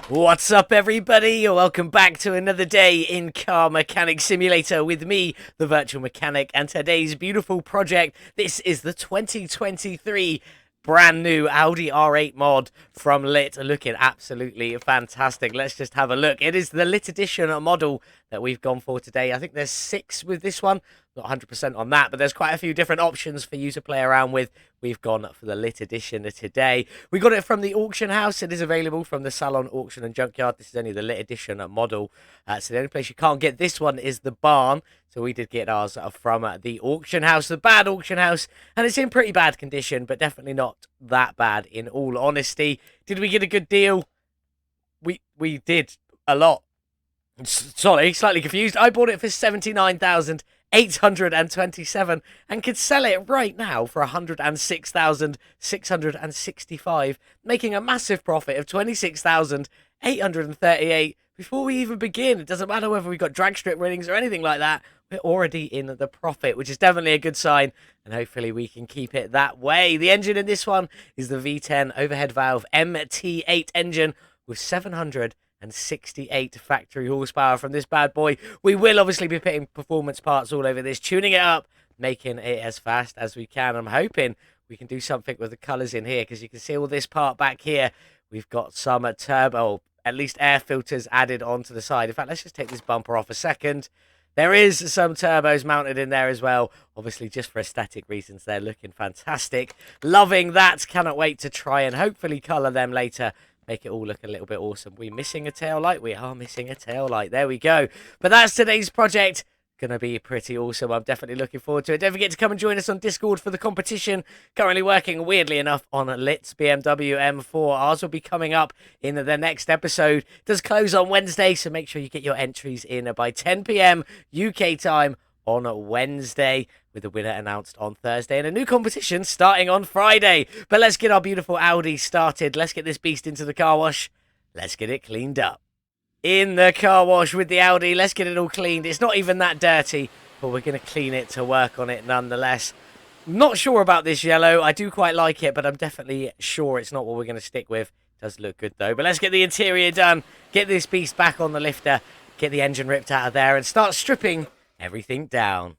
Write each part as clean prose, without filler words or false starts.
What's up, everybody? Welcome back to another day in Car Mechanic Simulator with me, the Virtual Mechanic, and today's beautiful project. This is the 2023 brand new Audi R8 mod from Lit, looking absolutely fantastic. Let's just have a look. It is the Lit Edition model that we've gone for today. I think there's 6 with this one. Not 100% on that, but there's quite a few different options for you to play around with. We've gone for the Lit Edition today. We got it from the auction house. It is available from the Salon Auction and Junkyard. This is only the Lit Edition model. So the only place you can't get this one is the barn. So we did get ours from the auction house, the bad auction house. And it's in pretty bad condition, but definitely not that bad in all honesty. Did we get a good deal? We did a lot. Sorry, slightly confused. I bought it for 79,827 and could sell it right now for 106,665, making a massive profit of 26,838 before we even begin. It doesn't matter whether we've got drag strip ratings or anything like that. We're already in the profit, which is definitely a good sign, and hopefully we can keep it that way. The engine in this one is the V10 overhead valve MT8 engine with 768 factory horsepower from this bad boy. We will obviously be putting performance parts all over this, tuning it up, making it as fast as we can. I'm hoping we can do something with the colours in here, because you can see all this part back here. We've got some turbo, at least air filters added onto the side. In fact, let's just take this bumper off a second. There is some turbos mounted in there as well, obviously just for aesthetic reasons. They're looking fantastic. Loving that. Cannot wait to try and hopefully colour them later. Make it all look a little bit awesome. We missing a tail light? We are missing a tail light. There we go. But that's today's project. Going to be pretty awesome. I'm definitely looking forward to it. Don't forget to come and join us on Discord for the competition. Currently working, weirdly enough, on Lit's BMW M4. Ours will be coming up in the next episode. It does close on Wednesday, so make sure you get your entries in by 10 p.m. UK time on Wednesday, with the winner announced on Thursday, and a new competition starting on Friday. But let's get our beautiful Audi started. Let's get this beast into the car wash. Let's get it cleaned up. In the car wash with the Audi. Let's get it all cleaned. It's not even that dirty, but we're going to clean it to work on it nonetheless. Not sure about this yellow. I do quite like it, but I'm definitely sure it's not what we're going to stick with. Does look good though. But let's get the interior done. Get this beast back on the lifter. Get the engine ripped out of there and start stripping everything down.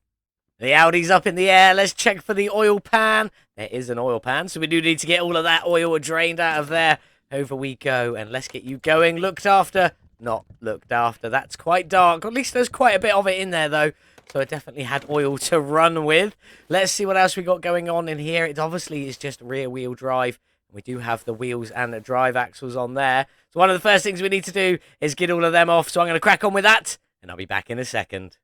The Audi's up in the air. Let's check for the oil pan. There is an oil pan, so we do need to get all of that oil drained out of there. Over we go, and let's get you going. Looked after. Not looked after. That's quite dark. At least there's quite a bit of it in there, though. So it definitely had oil to run with. Let's see what else we got going on in here. It obviously is just rear-wheel drive. We do have the wheels and the drive axles on there. So one of the first things we need to do is get all of them off. So I'm going to crack on with that, and I'll be back in a second.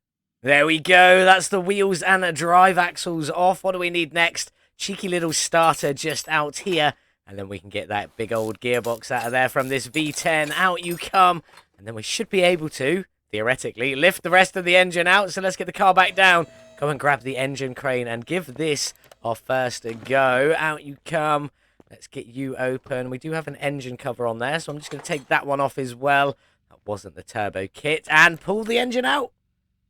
There we go. That's the wheels and the drive axles off. What do we need next? Cheeky little starter just out here. And then we can get that big old gearbox out of there from this V10. Out you come. And then we should be able to, theoretically, lift the rest of the engine out. So let's get the car back down. Go and grab the engine crane and give this our first go. Out you come. Let's get you open. We do have an engine cover on there, so I'm just going to take that one off as well. That wasn't the turbo kit. And pull the engine out.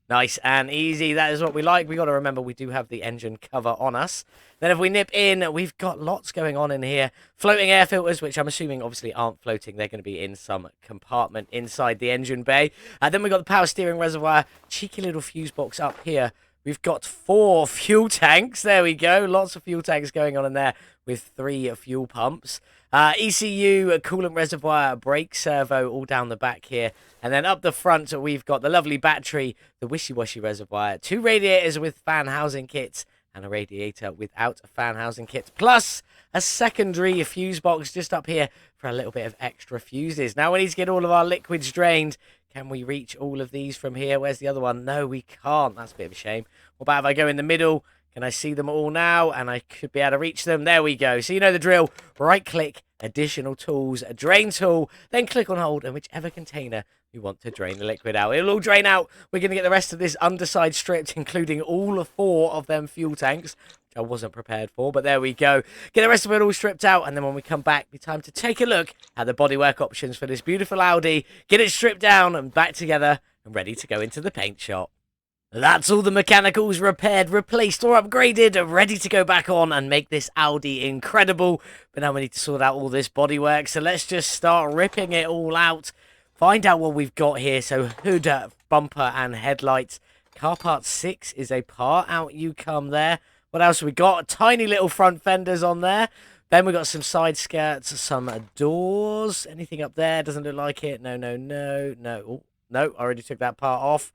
Nice and easy. That is what we like. We got to remember we do have the engine cover on us. Then if we nip in, we've got lots going on in here. Floating air filters, which I'm assuming obviously aren't floating. They're going to be in some compartment inside the engine bay. Then we've got the power steering reservoir. Cheeky little fuse box up here. We've got 4 fuel tanks. There we go. Lots of fuel tanks going on in there with 3 fuel pumps. ECU, a coolant reservoir, brake servo all down the back here. And then up the front, we've got the lovely battery, the wishy-washy reservoir, 2 radiators with fan housing kits, and a radiator without a fan housing kit, plus a secondary fuse box just up here for a little bit of extra fuses. Now we need to get all of our liquids drained. Can we reach all of these from here? Where's the other one? No, we can't. That's a bit of a shame. What about if I go in the middle? Can I see them all now? And I could be able to reach them. There we go. So you know the drill. Right-click, additional tools, a drain tool, then click on hold, and whichever container you want to drain the liquid out. It'll all drain out. We're going to get the rest of this underside stripped, including all 4 of them fuel tanks, which I wasn't prepared for, but there we go. Get the rest of it all stripped out, and then when we come back, be time to take a look at the bodywork options for this beautiful Audi. Get it stripped down and back together and ready to go into the paint shop. That's all the mechanicals repaired, replaced or upgraded, ready to go back on and make this Audi incredible. But now we need to sort out all this bodywork, so let's just start ripping it all out. Find out what we've got here. So hood, bumper and headlights. Car part 6 is a part. Out you come there. What else have we got? Tiny little front fenders on there. Then we got some side skirts, some doors. Anything up there? Doesn't look like it. No. Oh, no, I already took that part off.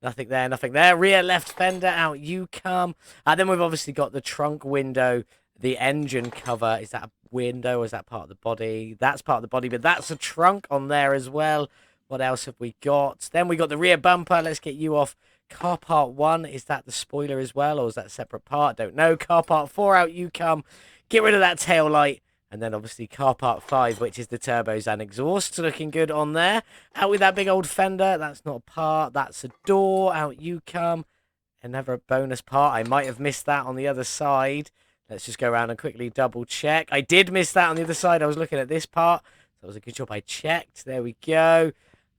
Nothing there, nothing there. Rear left fender, out you come. Then we've obviously got the trunk window, the engine cover. Is that a window or is that part of the body? That's part of the body, but that's a trunk on there as well. What else have we got? Then we got the rear bumper. Let's get you off. Car part 1, is that the spoiler as well, or is that a separate part? Don't know. Car part 4, out you come. Get rid of that tail light. And then obviously car part 5, which is the turbos and exhausts, looking good on there. Out with that big old fender. That's not a part. That's a door. Out you come. Another bonus part. I might have missed that on the other side. Let's just go around and quickly double check. I did miss that on the other side. I was looking at this part. That was a good job I checked. There we go.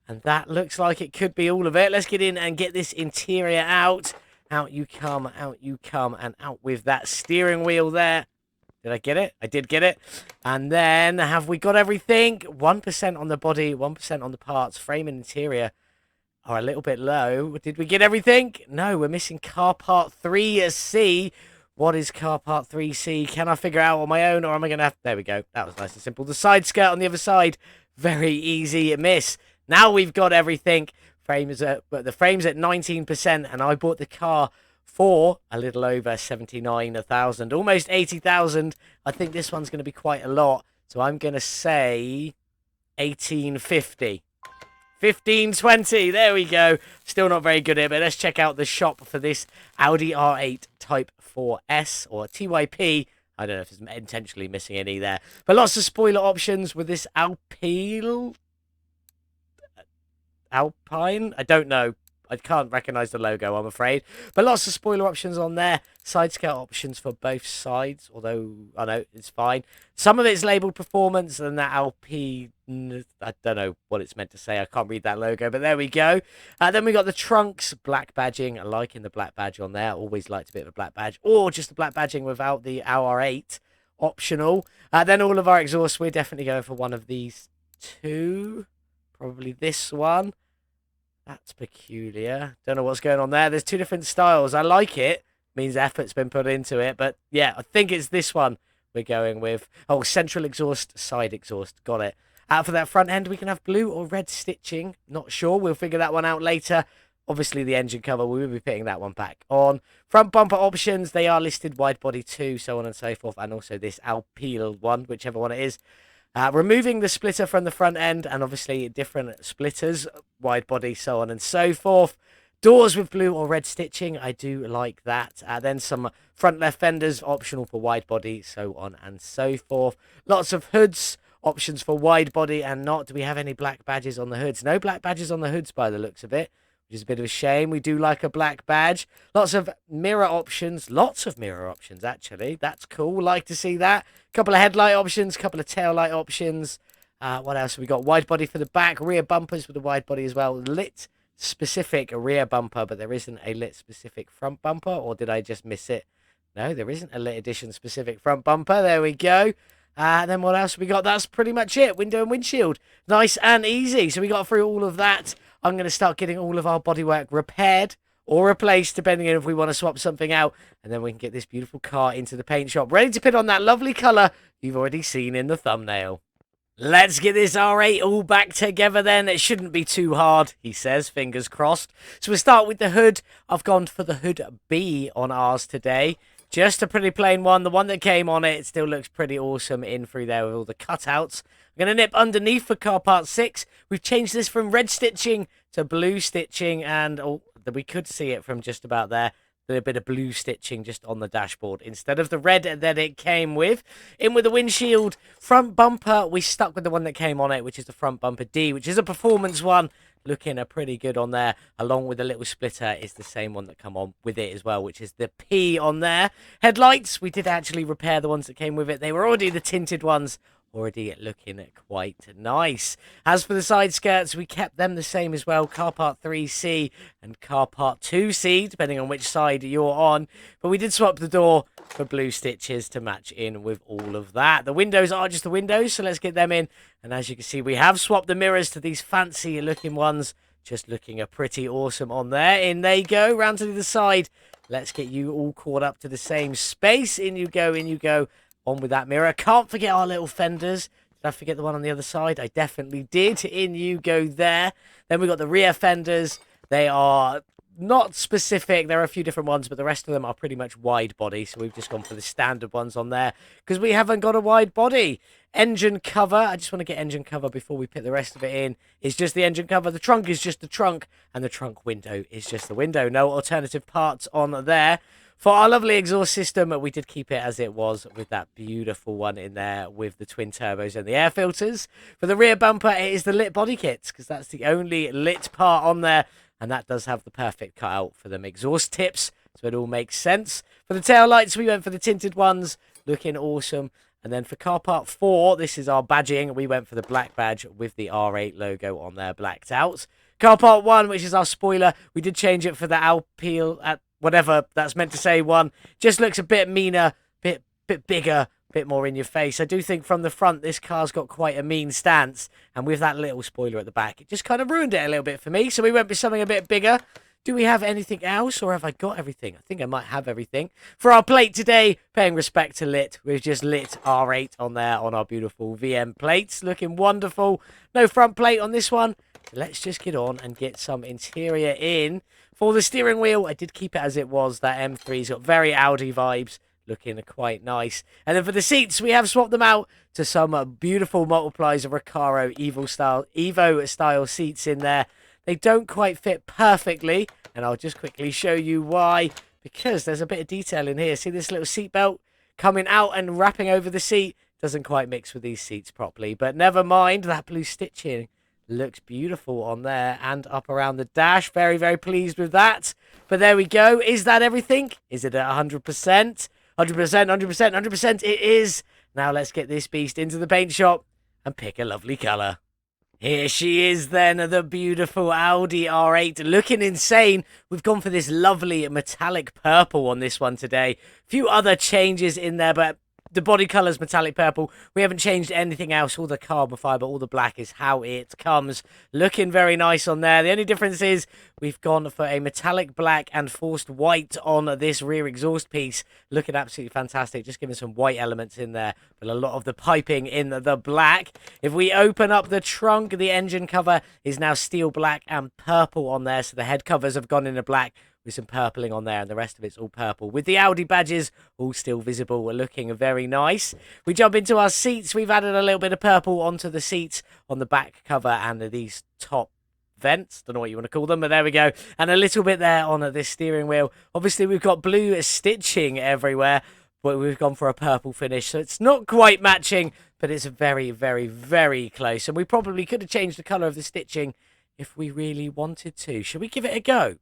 And that looks like it could be all of it. Let's get in and get this interior out. Out you come. Out you come. And out with that steering wheel there. Did I get it? I did get it. And then, have we got everything? 1% on the body, 1% on the parts. Frame and interior are a little bit low. Did we get everything? No, we're missing car part 3C. What is car part 3C? Can I figure it out on my own, or am I going to have... There we go. That was nice and simple. The side skirt on the other side. Very easy miss. Now we've got everything. But the frame's at 19%, and I bought the car for a little over 79,000, almost 80,000. I think this one's going to be quite a lot, so I'm going to say 1850. 1520, there we go. Still not very good here, but let's check out the shop for this Audi R8 Type 4S or TYP. I don't know if it's intentionally missing any there, but lots of spoiler options with this Alpine. I don't know. I can't recognise the logo, I'm afraid. But lots of spoiler options on there. Side skirt options for both sides, although I know it's fine. Some of it's labelled performance, and that Alpine, I don't know what it's meant to say. I can't read that logo, but there we go. Then we got the trunks, black badging. I liking the black badge on there. Always liked a bit of a black badge, or just the black badging without the R8, optional. Then all of our exhausts, we're definitely going for one of these two. Probably this one. That's peculiar. Don't know what's going on there. There's two different styles. I like it. Means effort's been put into it. But yeah, I think it's this one we're going with. Oh, central exhaust, side exhaust. Got it. For that front end, we can have blue or red stitching. Not sure. We'll figure that one out later. Obviously, the engine cover, we will be putting that one back on. Front bumper options, they are listed wide body 2, so on and so forth. And also this Alpine one, whichever one it is. Removing the splitter from the front end, and obviously different splitters, wide body, so on and so forth. Doors with blue or red stitching, I do like that. Then some front left fenders, optional for wide body, so on and so forth. Lots of hoods, options for wide body and not. Do we have any black badges on the hoods? No black badges on the hoods by the looks of it, which is a bit of a shame. We do like a black badge. Lots of mirror options. Lots of mirror options, actually. That's cool. Like to see that. Couple of headlight options. Couple of tail light options. What else have we got? Wide body for the back. Rear bumpers with the wide body as well. Lit specific rear bumper, but there isn't a lit specific front bumper. Or did I just miss it? No, there isn't a lit edition specific front bumper. There we go. Then what else have we got? That's pretty much it. Window and windshield. Nice and easy. So we got through all of that. I'm going to start getting all of our bodywork repaired or replaced, depending on if we want to swap something out. And then we can get this beautiful car into the paint shop, ready to put on that lovely colour you've already seen in the thumbnail. Let's get this R8 all back together then. It shouldn't be too hard, he says, fingers crossed. So we'll start with the hood. I've gone for the hood B on ours today. Just a pretty plain one. The one that came on it still looks pretty awesome in through there with all the cutouts. I'm going to nip underneath for car part 6. We've changed this from red stitching to blue stitching, and we could see it from just about there. A bit of blue stitching just on the dashboard instead of the red that it came with. In with the windshield. Front bumper, we stuck with the one that came on it, which is the front bumper D, which is a performance one. Looking pretty good on there, along with the little splitter is the same one that come on with it as well, which is the P on there. Headlights, we did actually repair the ones that came with it. They were already the tinted ones already looking quite nice. As for the side skirts, we kept them the same as well. Car part 3C and car part 2C, depending on which side you're on. But we did swap the door for blue stitches to match in with all of that. The windows are just the windows, so let's get them in. And as you can see, we have swapped the mirrors to these fancy looking ones. Just looking pretty awesome on there. In they go, round to the other side. Let's get you all caught up to the same space. In you go, in you go. On with that mirror. Can't forget our little fenders. Did I forget the one on the other side? I definitely did. In you go there. Then we got the rear fenders. They are not specific. There are a few different ones, but the rest of them are pretty much wide body. So we've just gone for the standard ones on there because we haven't got a wide body. Engine cover. I just want to get engine cover before we put the rest of it in. It's just the engine cover. The trunk is just the trunk, and the trunk window is just the window. No alternative parts on there. For our lovely exhaust system, we did keep it as it was with that beautiful one in there with the twin turbos and the air filters. For the rear bumper, it is the lit body kits because that's the only lit part on there. And that does have the perfect cutout for them exhaust tips. So it all makes sense. For the tail lights, we went for the tinted ones. Looking awesome. And then for car part 4, this is our badging. We went for the black badge with the R8 logo on there, blacked out. Car part 1, which is our spoiler, we did change it for the Alpine at whatever that's meant to say one. Just looks a bit meaner, bit bigger, bit more in your face. I do think from the front, this car's got quite a mean stance. And with that little spoiler at the back, it just kind of ruined it a little bit for me. So we went with something a bit bigger. Do we have anything else, or have I got everything? I think I might have everything. For our plate today, paying respect to lit, we've just lit R8 on there on our beautiful VM plates. Looking wonderful. No front plate on this one. Let's just get on and get some interior in. For the steering wheel, I did keep it as it was. That M3's got very Audi vibes. Looking quite nice. And then for the seats, we have swapped them out to some beautiful multiplies of Recaro Evo style seats in there. They don't quite fit perfectly, and I'll just quickly show you why. Because there's a bit of detail in here. See this little seat belt coming out and wrapping over the seat? Doesn't quite mix with these seats properly, but never mind. That blue stitching looks beautiful on there and up around the dash. Very, very pleased with that. But there we go. Is that everything? Is it at 100%? 100%, 100%, 100%. It is. Now let's get this beast into the paint shop and pick a lovely colour. Here she is then, the beautiful Audi R8, looking insane. We've gone for this lovely metallic purple on this one today. A few other changes in there, but the body colour's metallic purple. We haven't changed anything else. All the carbon fibre, all the black is how it comes. Looking very nice on there. The only difference is we've gone for a metallic black and forced white on this rear exhaust piece. Looking absolutely fantastic. Just giving some white elements in there, but a lot of the piping in the black. If we open up the trunk, the engine cover is now steel black and purple on there. So the head covers have gone into black with some purpling on there, and the rest of it's all purple. With the Audi badges all still visible, we're looking very nice. We jump into our seats. We've added a little bit of purple onto the seats on the back cover and these top vents. Don't know what you want to call them, but there we go. And a little bit there on this steering wheel. Obviously, we've got blue stitching everywhere, but we've gone for a purple finish. So it's not quite matching, but it's very, very, very close. And we probably could have changed the colour of the stitching if we really wanted to. Should we give it a go?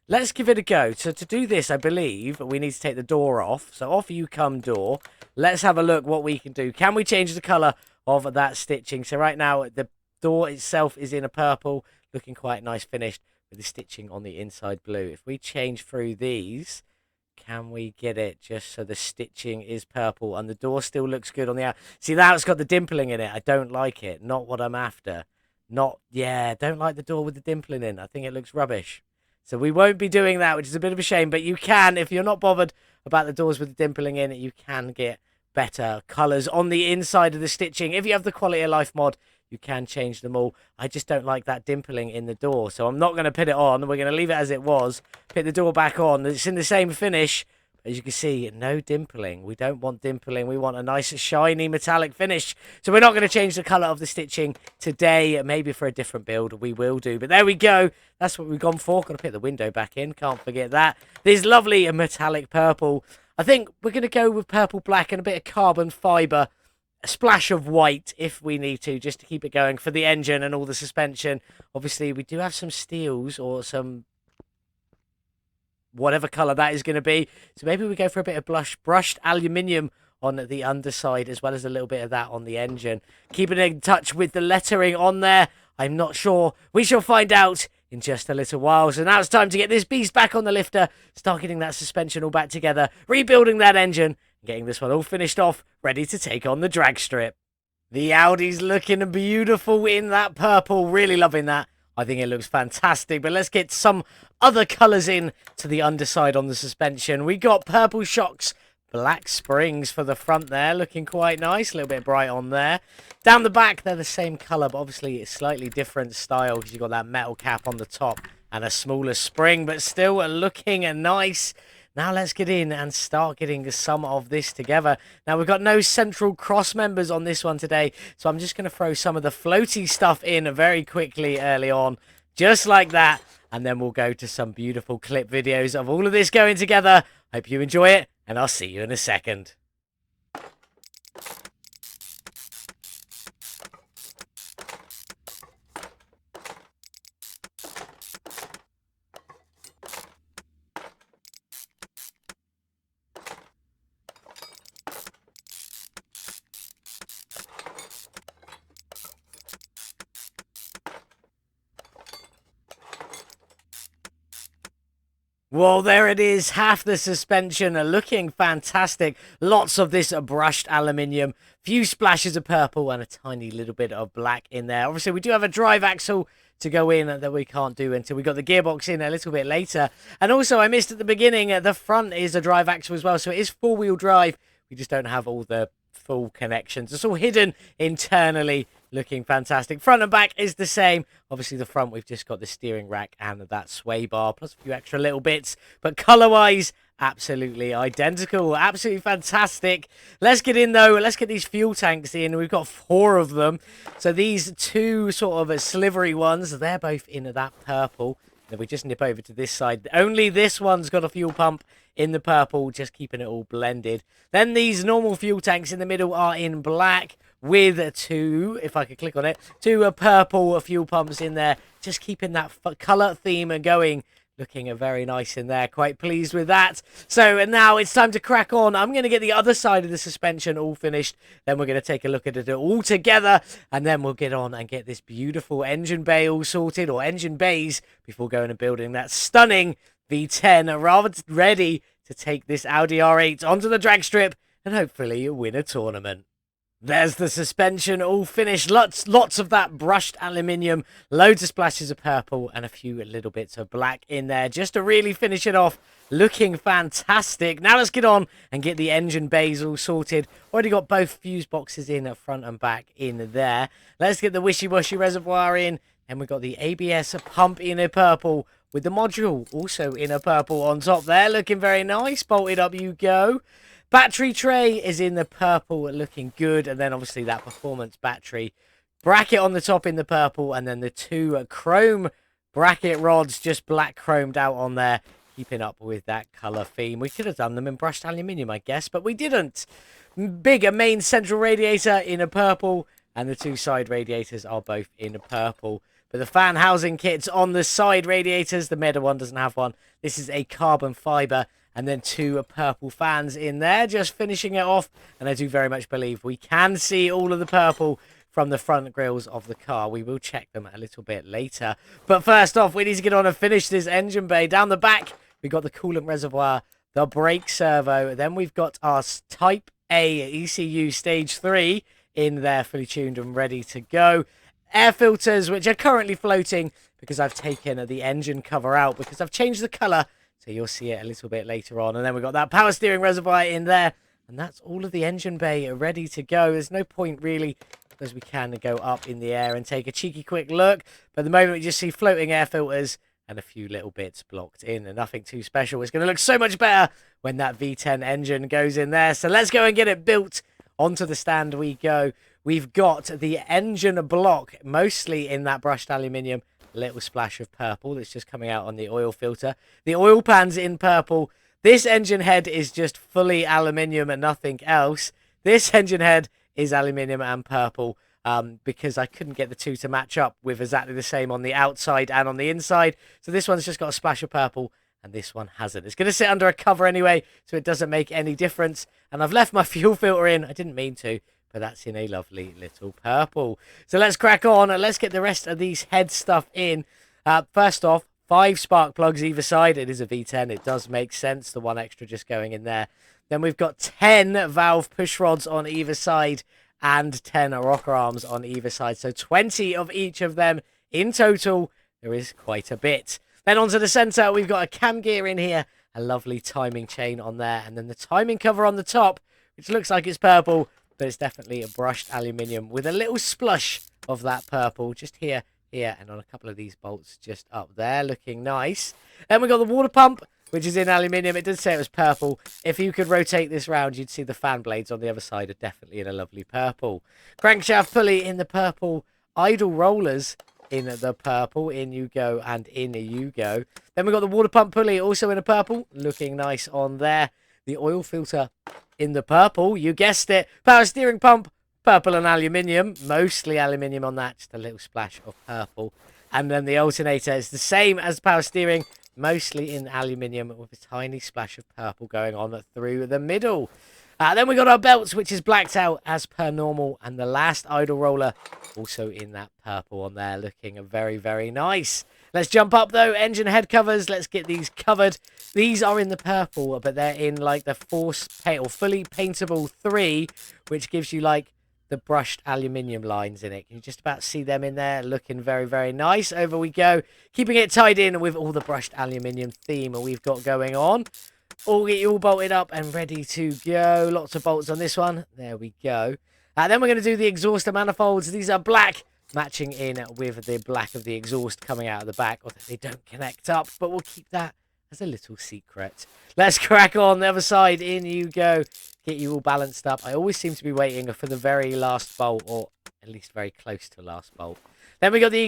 Let's give it a go. So to do this, I believe we need to take the door off. So off you come, door. Let's have a look what we can do. Can we change the colour of that stitching? So right now, the door itself is in a purple, looking quite nice finished with the stitching on the inside blue. If we change through these, can we get it just so the stitching is purple and the door still looks good on the out? See, now it's got the dimpling in it. I don't like it. Not what I'm after. Don't like the door with the dimpling in. I think it looks rubbish. So we won't be doing that, which is a bit of a shame. But you can, if you're not bothered about the doors with the dimpling in it, you can get better colours on the inside of the stitching. If you have the quality of life mod, you can change them all. I just don't like that dimpling in the door. So I'm not going to put it on. We're going to leave it as it was. Put the door back on. It's in the same finish. As you can see, no dimpling. We don't want dimpling. We want a nice, shiny, metallic finish. So we're not going to change the colour of the stitching today. Maybe for a different build, we will do. But there we go. That's what we've gone for. Going to put the window back in. Can't forget that. This lovely metallic purple. I think we're going to go with purple, black, and a bit of carbon fibre. A splash of white if we need to, just to keep it going for the engine and all the suspension. Obviously, we do have some steels or some whatever colour that is going to be. So maybe we go for a bit of brushed aluminium on the underside, as well as a little bit of that on the engine. Keeping in touch with the lettering on there. I'm not sure. We shall find out in just a little while. So now it's time to get this beast back on the lifter, start getting that suspension all back together, rebuilding that engine, and getting this one all finished off, ready to take on the drag strip. The Audi's looking beautiful in that purple. Really loving that. I think it looks fantastic. But let's get some other colours in to the underside on the suspension. We got purple shocks, black springs for the front there. Looking quite nice. A little bit bright on there. Down the back, they're the same colour, but obviously it's slightly different style because you've got that metal cap on the top and a smaller spring, but still looking nice. Now let's get in and start getting some of this together. Now we've got no central cross members on this one today, so I'm just going to throw some of the floaty stuff in very quickly early on, just like that. And then we'll go to some beautiful clip videos of all of this going together. Hope you enjoy it, and I'll see you in a second. Well, there it is. Half the suspension looking fantastic. Lots of this brushed aluminium. Few splashes of purple and a tiny little bit of black in there. Obviously, we do have a drive axle to go in that we can't do until we got the gearbox in a little bit later. And also, I missed at the beginning, the front is a drive axle as well. So it is four-wheel drive. We just don't have all the full connections. It's all hidden internally, looking fantastic. Front and back is the same. Obviously the front, we've just got the steering rack and that sway bar, plus a few extra little bits, but color wise absolutely identical. Absolutely fantastic. Let's get in though. Let's get these fuel tanks in. We've got 4 of them. So these 2 sort of slivery ones, they're both in that purple. Then we just nip over to this side. Only this one's got a fuel pump in the purple, just keeping it all blended. Then these normal fuel tanks in the middle are in black with 2, if I could click on it, 2 purple fuel pumps in there, just keeping that colour theme going. Looking very nice in there. Quite pleased with that. So now it's time to crack on. I'm going to get the other side of the suspension all finished. Then we're going to take a look at it all together. And then we'll get on and get this beautiful engine bay all sorted, or engine bays, before going and building that stunning V10. Rather ready to take this Audi R8 onto the drag strip and hopefully win a tournament. There's the suspension all finished. Lots of that brushed aluminium, loads of splashes of purple and a few little bits of black in there just to really finish it off. Looking fantastic. Now let's get on and get the engine bays all sorted. Already got both fuse boxes in at front and back in there. Let's get the wishy-washy reservoir in. And we've got the ABS pump in a purple with the module also in a purple on top there. Looking very nice. Bolted up you go. Battery tray is in the purple, looking good. And then obviously that performance battery bracket on the top in the purple. And then the 2 chrome bracket rods, just black chromed out on there. Keeping up with that colour theme. We could have done them in brushed aluminium, I guess, but we didn't. Bigger main central radiator in a purple. And the 2 side radiators are both in a purple. But the fan housing kits on the side radiators, the Meta one doesn't have one. This is a carbon fibre. And then 2 purple fans in there, just finishing it off. And I do very much believe we can see all of the purple from the front grills of the car. We will check them a little bit later. But first off, we need to get on and finish this engine bay. Down the back, we've got the coolant reservoir, the brake servo. Then we've got our Type A ECU Stage 3 in there, fully tuned and ready to go. Air filters, which are currently floating because I've taken the engine cover out because I've changed the colour. So you'll see it a little bit later on. And then we've got that power steering reservoir in there. And that's all of the engine bay ready to go. There's no point really, because we can go up in the air and take a cheeky quick look. But at the moment we just see floating air filters and a few little bits blocked in. And nothing too special. It's going to look so much better when that V10 engine goes in there. So let's go and get it built. Onto the stand we go. We've got the engine block, mostly in that brushed aluminium. Little splash of purple that's just coming out on the oil filter. The oil pan's in purple. This engine head is just fully aluminium and nothing else. This engine head is aluminium and purple because I couldn't get the 2 to match up with exactly the same on the outside and on the inside. So this one's just got a splash of purple and this one hasn't. It's going to sit under a cover anyway, so it doesn't make any difference. And I've left my fuel filter in. I didn't mean to, but that's in a lovely little purple. So let's crack on and let's get the rest of these head stuff in. First off, 5 spark plugs either side. It is a V10. It does make sense, the one extra just going in there. Then we've got 10 valve push rods on either side and 10 rocker arms on either side. So 20 of each of them in total. There is quite a bit. Then onto the center, we've got a cam gear in here, a lovely timing chain on there, and then the timing cover on the top, which looks like it's purple, but it's definitely a brushed aluminium with a little splush of that purple just here, and on a couple of these bolts just up there, looking nice. Then we've got the water pump, which is in aluminium. It did say it was purple. If you could rotate this round, you'd see the fan blades on the other side are definitely in a lovely purple. Crankshaft pulley in the purple. Idle rollers in the purple. In you go and in you go. Then we've got the water pump pulley also in a purple. Looking nice on there. The oil filter in the purple. You guessed it. Power steering pump. Purple and aluminium. Mostly aluminium on that. Just a little splash of purple. And then the alternator is the same as power steering. Mostly in aluminium with a tiny splash of purple going on through the middle. Then we got our belts, which is blacked out as per normal. And the last idle roller also in that purple on there, looking very, very nice. Let's jump up, though. Engine head covers. Let's get these covered. These are in the purple, but they're in like the force paint or fully paintable 3, which gives you like the brushed aluminium lines in it. Can you just about see them in there? Looking very, very nice. Over we go. Keeping it tied in with all the brushed aluminium theme we've got going on. All get you all bolted up and ready to go. Lots of bolts on this one. There we go. Then we're going to do the exhauster manifolds. These are black, matching in with the black of the exhaust coming out of the back. Although they don't connect up, but we'll keep that as a little secret. Let's crack on the other side. In you go. Get you all balanced up. I always seem to be waiting for the very last bolt, or at least very close to the last bolt. Then we got the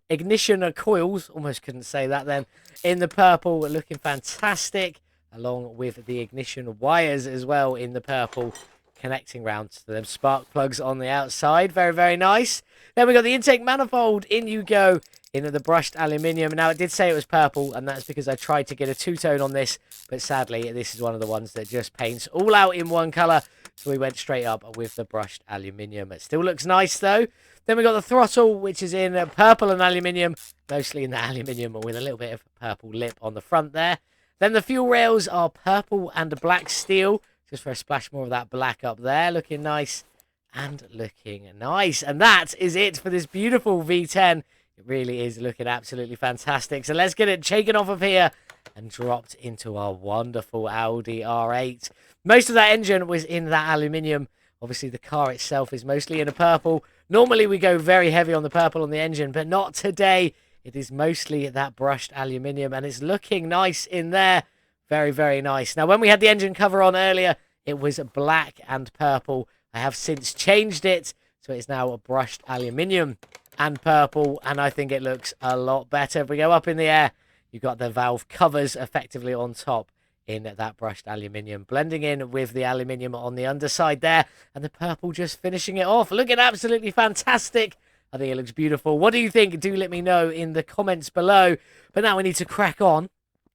ignition coils. Almost couldn't say that then. In the purple, looking fantastic. Along with the ignition wires as well in the purple. Connecting round to them spark plugs on the outside. Very, very nice. Then we got the intake manifold. In you go. In the brushed aluminium. Now, it did say it was purple, and that's because I tried to get a two-tone on this, but sadly, this is one of the ones that just paints all out in one colour, so we went straight up with the brushed aluminium. It still looks nice, though. Then we got the throttle, which is in purple and aluminium, mostly in the aluminium with a little bit of purple lip on the front there. Then the fuel rails are purple and black steel, just for a splash more of that black up there, looking nice and looking nice. And that is it for this beautiful V10. It really is looking absolutely fantastic. So let's get it shaken off of here and dropped into our wonderful Audi R8. Most of that engine was in that aluminium. Obviously, the car itself is mostly in a purple. Normally, we go very heavy on the purple on the engine, but not today. It is mostly that brushed aluminium, and it's looking nice in there. Very, very nice. Now, when we had the engine cover on earlier, it was black and purple. I have since changed it, so it's now a brushed aluminium and purple, and I think it looks a lot better. If we go up in the air, you've got the valve covers effectively on top in that brushed aluminium, blending in with the aluminium on the underside there, and the purple just finishing it off. Looking absolutely fantastic. I think it looks beautiful. What do you think? Do let me know in the comments below. But now we need to crack on.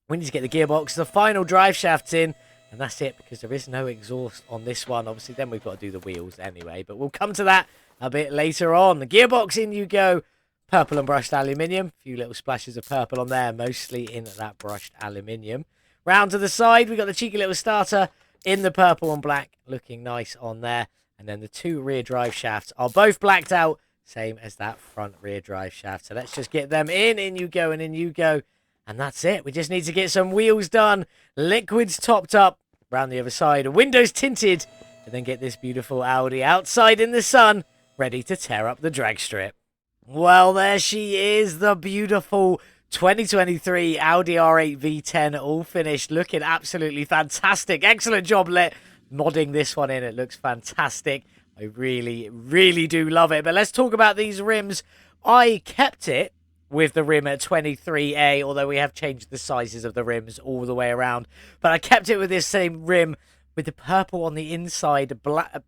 We need to get the gearbox, the final drive shafts in, and that's it, because there is no exhaust on this one. Obviously, then we've got to do the wheels anyway, but we'll come to that a bit later on. The gearbox, in you go. Purple and brushed aluminium. A few little splashes of purple on there, mostly in that brushed aluminium. Round to the side, we've got the cheeky little starter in the purple and black, looking nice on there. And then the 2 rear drive shafts are both blacked out, same as that front rear drive shaft. So let's just get them in. In you go and in you go. And that's it. We just need to get some wheels done. Liquids topped up around the other side. Windows tinted. And then get this beautiful Audi outside in the sun, ready to tear up the drag strip. Well, there she is, the beautiful 2023 Audi R8 V10, all finished, looking absolutely fantastic. Excellent job, modding this one in. It looks fantastic. I really, really do love it. But let's talk about these rims. I kept it with the rim at 23A, although we have changed the sizes of the rims all the way around. But I kept it with this same rim, with the purple on the inside,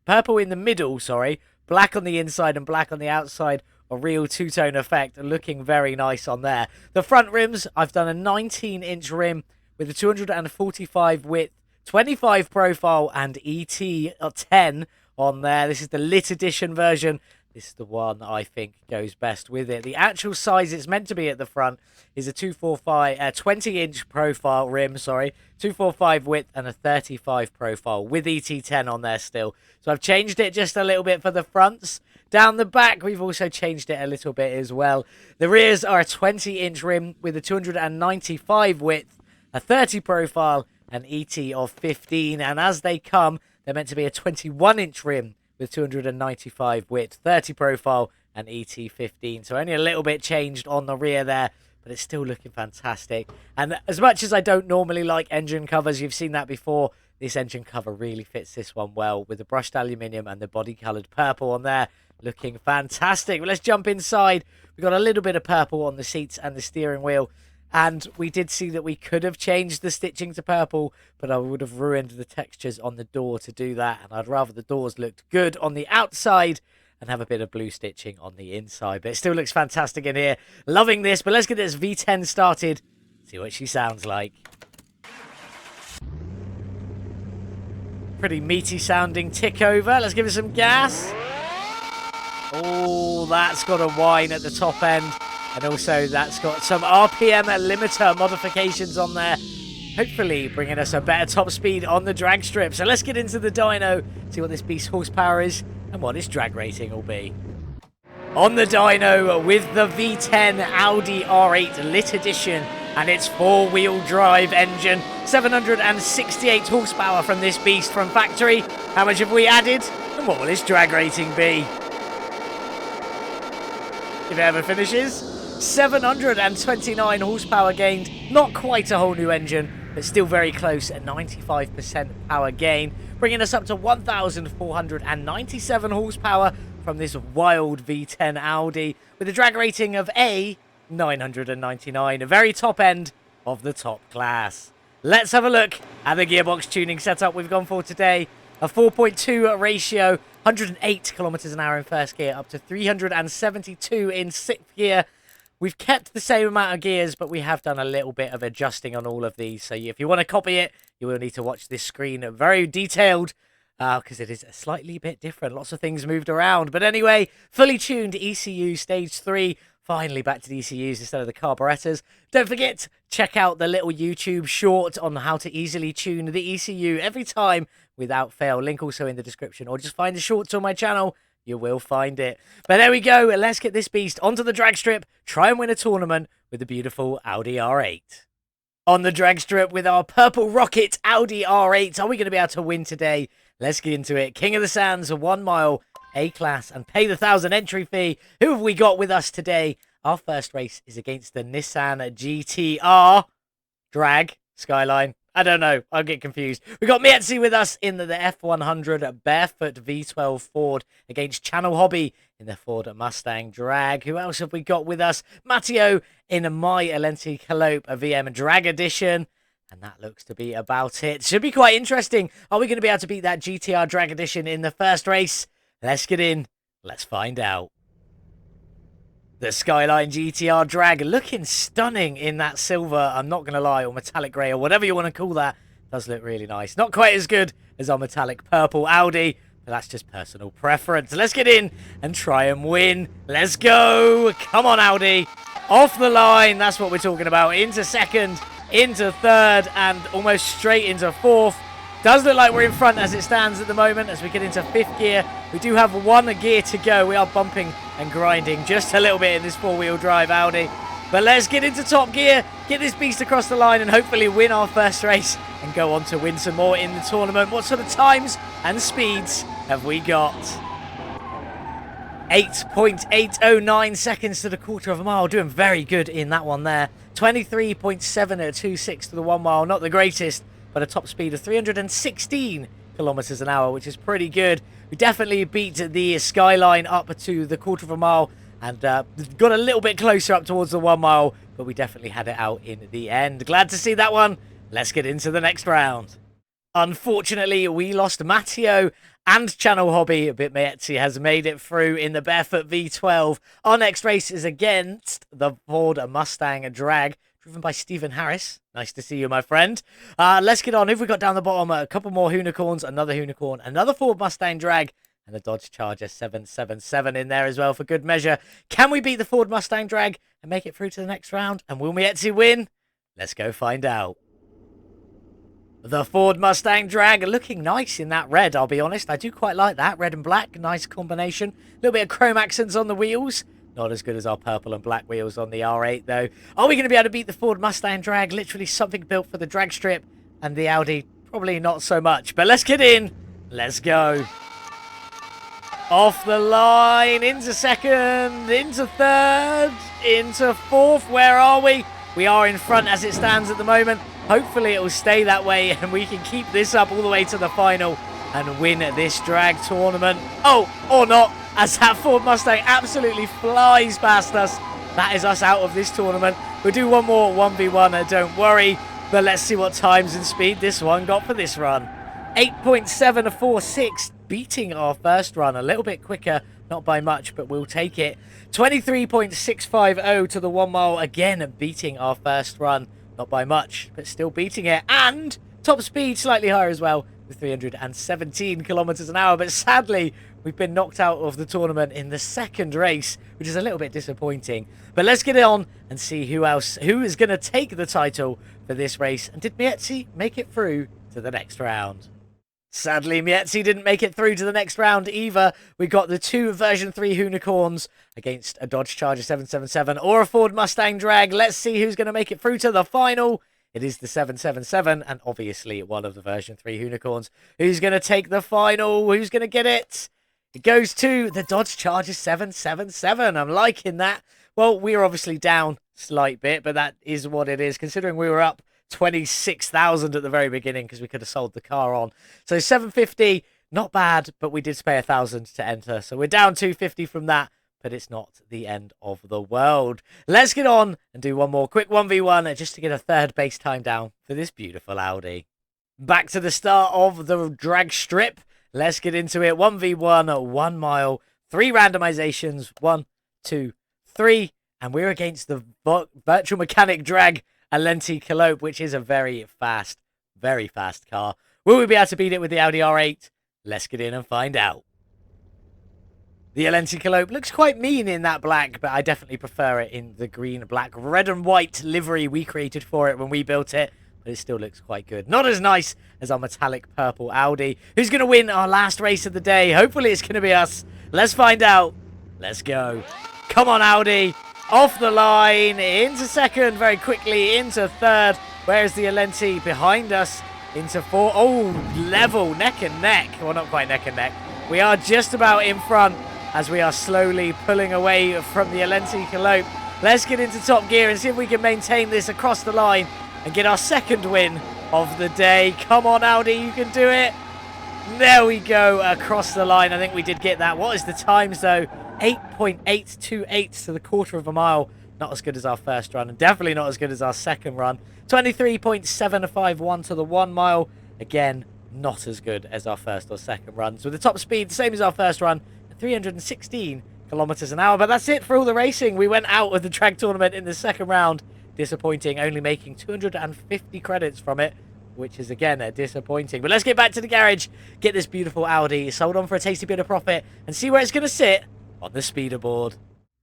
purple in the middle, sorry, black on the inside and black on the outside. A real two-tone effect, looking very nice on there. The front rims, I've done a 19-inch rim with a 245 width, 25 profile, and ET10 on there. This is the lit edition version. This is the one I think goes best with it. The actual size it's meant to be at the front is a 20-inch profile rim, 245 width and a 35 profile with ET10 on there still. So I've changed it just a little bit for the fronts. Down the back, we've also changed it a little bit as well. The rears are a 20-inch rim with a 295 width, a 30 profile, and ET of 15. And as they come, they're meant to be a 21-inch rim with 295 width, 30 profile, and ET 15. So only a little bit changed on the rear there, but it's still looking fantastic. And as much as I don't normally like engine covers, you've seen that before, this engine cover really fits this one well with the brushed aluminium and the body-coloured purple on there. Looking fantastic. But let's jump inside. We've got a little bit of purple on the seats and the steering wheel. And we did see that we could have changed the stitching to purple, but I would have ruined the textures on the door to do that. And I'd rather the doors looked good on the outside and have a bit of blue stitching on the inside. But it still looks fantastic in here. Loving this. But let's get this V10 started. See what she sounds like. Pretty meaty sounding tick over. Let's give it some gas. Oh, that's got a whine at the top end. And also that's got some RPM limiter modifications on there. Hopefully bringing us a better top speed on the drag strip. So let's get into the dyno, see what this beast horsepower is and what its drag rating will be. On the dyno with the V10 Audi R8 lit edition and its four-wheel drive engine. 768 horsepower from this beast from factory. How much have we added? And what will its drag rating be? If it ever finishes. 729 horsepower gained. Not quite a whole new engine, but still very close at 95% power gain. Bringing us up to 1,497 horsepower from this wild V10 Audi. With a drag rating of a 999. A very top end of the top class. Let's have a look at the gearbox tuning setup we've gone for today. A 4.2 ratio. 108 kilometers an hour in first gear, up to 372 in sixth gear. We've kept the same amount of gears, but we have done a little bit of adjusting on all of these. So if you want to copy it, you will need to watch this screen very detailed, because it is a slightly bit different. Lots of things moved around. But anyway, fully tuned ECU stage 3. Finally back to the ECUs instead of the carburetors. Don't forget, check out the little YouTube short on how to easily tune the ECU every time without fail. Link also in the description, or just find the shorts on my channel. You will find it. But there we go. Let's get this beast onto the drag strip. Try and win a tournament with the beautiful Audi R8. On the drag strip with our purple rocket Audi R8. Are we going to be able to win today? Let's get into it. King of the Sands, 1 mile, A-class, and pay the 1,000 entry fee. Who have we got with us today? Our first race is against the Nissan GT-R drag Skyline. I don't know. I'll get confused. We've got Mietzi with us in the F100 Barefoot V12 Ford against Channel Hobby in the Ford Mustang Drag. Who else have we got with us? Matteo in a My Alenti Calope VM Drag Edition. And that looks to be about it. Should be quite interesting. Are we going to be able to beat that GTR Drag Edition in the first race? Let's get in. Let's find out. The Skyline GTR Drag looking stunning in that silver, I'm not going to lie, or metallic grey, or whatever you want to call that. Does look really nice. Not quite as good as our metallic purple Audi, but that's just personal preference. Let's get in and try and win. Let's go. Come on, Audi. Off the line. That's what we're talking about. Into second, into third, and almost straight into fourth. Does look like we're in front as it stands at the moment as we get into fifth gear. We do have one gear to go. We are bumping and grinding just a little bit in this four-wheel drive Audi. But let's get into top gear, get this beast across the line and hopefully win our first race and go on to win some more in the tournament. What sort of times and speeds have we got? 8.809 seconds to the quarter of a mile. Doing very good in that one there. 23.726 to the 1 mile. Not the greatest, but a top speed of 316 kilometers an hour, which is pretty good. We definitely beat the Skyline up to the quarter of a mile and got a little bit closer up towards the 1 mile, but we definitely had it out in the end. Glad to see that one. Let's get into the next round. Unfortunately, we lost Matteo and Channel Hobby. Bitmietzi has made it through in the Barefoot V12. Our next race is against the Ford Mustang Drag. driven by Stephen Harris. Nice to see you, my friend. Let's get on. Who've we got down the bottom? A couple more unicorns, another unicorn, another Ford Mustang drag, and a Dodge Charger 777 in there as well for good measure. Can we beat the Ford Mustang drag and make it through to the next round? And will Mietzi win? Let's go find out. The Ford Mustang drag looking nice in that red, I'll be honest. I do quite like that. Red and black, nice combination. A little bit of chrome accents on the wheels. Not as good as our purple and black wheels on the R8, though. Are we going to be able to beat the Ford Mustang drag? Literally something built for the drag strip. And the Audi, probably not so much. But let's get in. Let's go. Off the line, into second, into third, into fourth. Where are we? We are in front as it stands at the moment. Hopefully it will stay that way and we can keep this up all the way to the final and win this drag tournament. Oh, or not, as that Ford Mustang absolutely flies past us. That is us out of this tournament. We'll do one more 1v1, don't worry. But let's see what times and speed this one got for this run. 8.746, beating our first run. A little bit quicker, not by much, but we'll take it. 23.650 to the 1 mile, again beating our first run. Not by much, but still beating it. And top speed slightly higher as well, with 317 kilometers an hour. But sadly, we've been knocked out of the tournament in the second race, which is a little bit disappointing. But let's get it on and see who is going to take the title for this race. And did Mietzi make it through to the next round? Sadly, Mietzi didn't make it through to the next round either. We got the two version 3 unicorns against a Dodge Charger 777 or a Ford Mustang drag. Let's see who's going to make it through to the final. It is the 777 and obviously one of the version 3 unicorns. Who's going to take the final? Who's going to get it? It goes to the Dodge Charger 777. I'm liking that. Well, we are obviously down a slight bit, but that is what it is, considering we were up 26,000 at the very beginning because we could have sold the car on. So 750, not bad, but we did pay 1,000 to enter. So we're down 250 from that, but it's not the end of the world. Let's get on and do one more quick 1v1 just to get a third base time down for this beautiful Audi. Back to the start of the drag strip. Let's get into it. 1v1, 1 mile, 3 randomizations, 1, 2, 3. And we're against the virtual mechanic drag Alenti Calope, which is a very fast car. Will we be able to beat it with the Audi R8? Let's get in and find out. The Alenti Calope looks quite mean in that black, but I definitely prefer it in the green, black, red and white livery we created for it when we built it. But it still looks quite good. Not as nice as our metallic purple Audi. Who's going to win our last race of the day? Hopefully it's going to be us. Let's find out. Let's go. Come on, Audi. Off the line, into second, very quickly, into third. Where's the Alenti? Behind us, into fourth. Oh, level, neck and neck. Well, not quite neck and neck. We are just about in front as we are slowly pulling away from the Alenti Calope. Let's get into top gear and see if we can maintain this across the line and get our second win of the day. Come on, Audi, you can do it. There we go, across the line. I think we did get that. What is the times, though? 8.828 to the quarter of a mile. Not as good as our first run, and definitely not as good as our second run. 23.751 to the 1 mile. Again, not as good as our first or second runs. With the top speed, same as our first run, 316 kilometers an hour. But that's it for all the racing. We went out of the drag tournament in the second round. Disappointing, only making 250 credits from it, which is, again, disappointing. But let's get back to the garage, get this beautiful Audi sold on for a tasty bit of profit, and see where it's going to sit on the speeder board.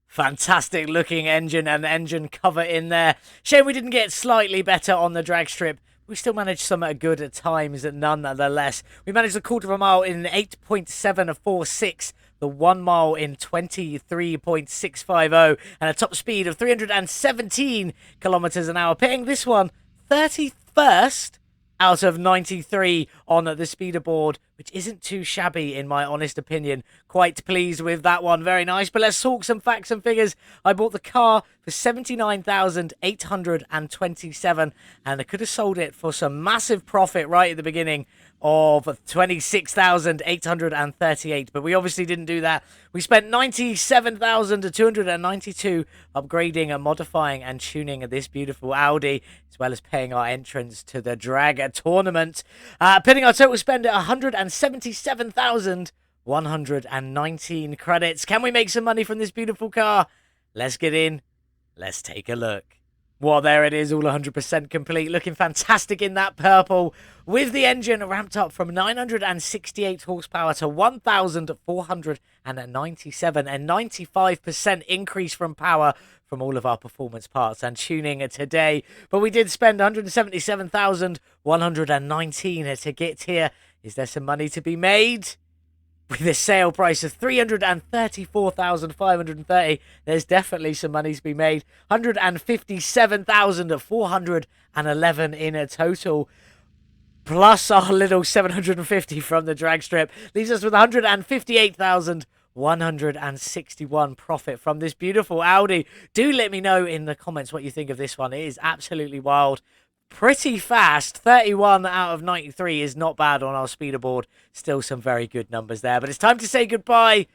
Fantastic looking engine and engine cover in there. Shame we didn't get slightly better on the drag strip. We still managed some good at times nonetheless. We managed a quarter of a mile in 8.746. The 1 mile in 23.650 and a top speed of 317 kilometers an hour, pitting this one 31st out of 93 on the speeder board, which isn't too shabby in my honest opinion. Quite pleased with that one. Very nice. But let's talk some facts and figures. I bought the car for 79,827 and I could have sold it for some massive profit right at the beginning of 26,838, but we obviously didn't do that. We spent 97,292 upgrading and modifying and tuning this beautiful Audi, as well as paying our entrance to the drag tournament, putting our total spend at 177,119 credits. Can we make some money from this beautiful car? Let's get in. Let's take a look. Well, there it is, all 100% complete. Looking fantastic in that purple. With the engine ramped up from 968 horsepower to 1,497. A 95% increase from power from all of our performance parts and tuning today. But we did spend 177,119 to get here. Is there some money to be made? With a sale price of 334,530, there's definitely some money to be made. 157,411 in a total, plus our little 750 from the drag strip, leaves us with 158,161 profit from this beautiful Audi. Do let me know in the comments what you think of this one. It is absolutely wild. Pretty fast. 31 out of 93 is not bad on our speeder board. Still some very good numbers there. But it's time to say goodbye.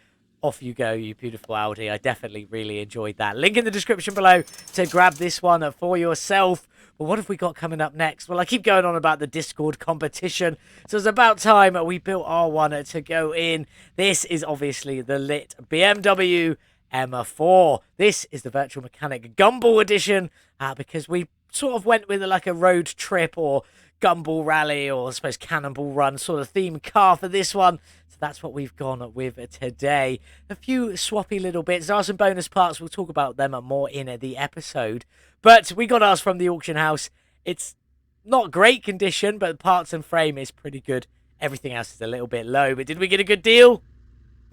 Off you go, you beautiful Audi. I definitely really enjoyed that. Link in the description below to grab this one for yourself. But what have we got coming up next? Well, I keep going on about the Discord competition. So it's about time we built our one to go in. This is obviously the lit BMW M4. This is the Virtual Mechanic Gumball edition because we sort of went with like a road trip or gumball rally or I suppose cannonball run sort of theme car for this one. So that's what we've gone with today. A few swappy little bits. There are some bonus parts. We'll talk about them more in the episode. But we got ours from the auction house. It's not great condition, but parts and frame is pretty good. Everything else is a little bit low. But did we get a good deal?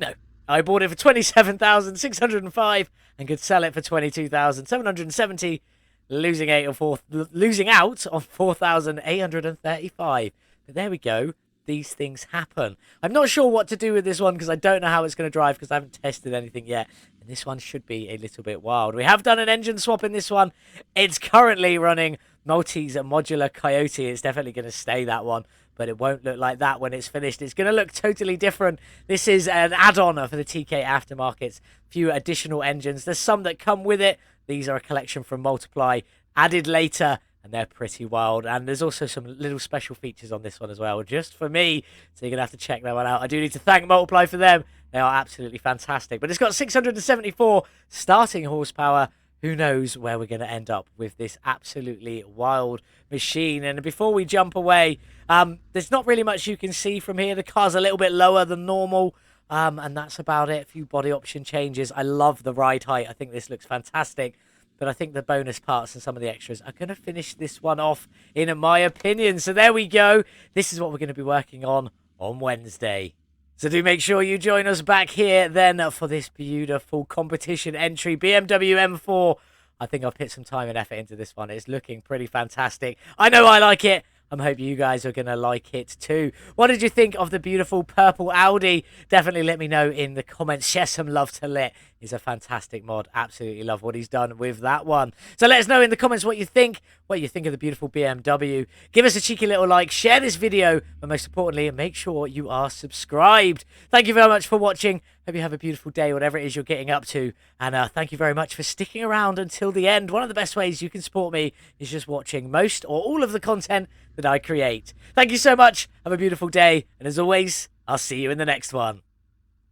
No. I bought it for 27,605 and could sell it for 22,770. Losing out on 4,835. But there we go. These things happen. I'm not sure what to do with this one because I don't know how it's going to drive because I haven't tested anything yet. And this one should be a little bit wild. We have done an engine swap in this one. It's currently running Maltese Modular Coyote. It's definitely going to stay that one. But it won't look like that when it's finished. It's going to look totally different. This is an add-on for the TK Aftermarket. A few additional engines. There's some that come with it. These are a collection from Multiply, added later, and they're pretty wild. And there's also some little special features on this one as well, just for me. So you're going to have to check that one out. I do need to thank Multiply for them. They are absolutely fantastic. But it's got 674 starting horsepower. Who knows where we're going to end up with this absolutely wild machine. And before we jump away, there's not really much you can see from here. The car's a little bit lower than normal. And that's about it. A few body option changes. I love the ride height. I think this looks fantastic. But I think the bonus parts and some of the extras are going to finish this one off, in my opinion. So there we go. This is what we're going to be working on Wednesday. So do make sure you join us back here then for this beautiful competition entry. BMW M4. I think I've put some time and effort into this one. It's looking pretty fantastic. I know I like it. I hope you guys are going to like it too. What did you think of the beautiful purple Audi? Definitely let me know in the comments. Share some love to Lit. He's a fantastic mod. Absolutely love what he's done with that one. So let us know in the comments what you think of the beautiful BMW. Give us a cheeky little like. Share this video. But most importantly, make sure you are subscribed. Thank you very much for watching. Hope you have a beautiful day, whatever it is you're getting up to. And thank you very much for sticking around until the end. One of the best ways you can support me is just watching most or all of the content that I create. Thank you so much. Have a beautiful day. And as always, I'll see you in the next one.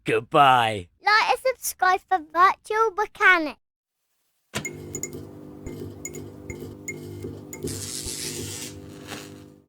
Goodbye. Like and subscribe for Virtual Mechanic.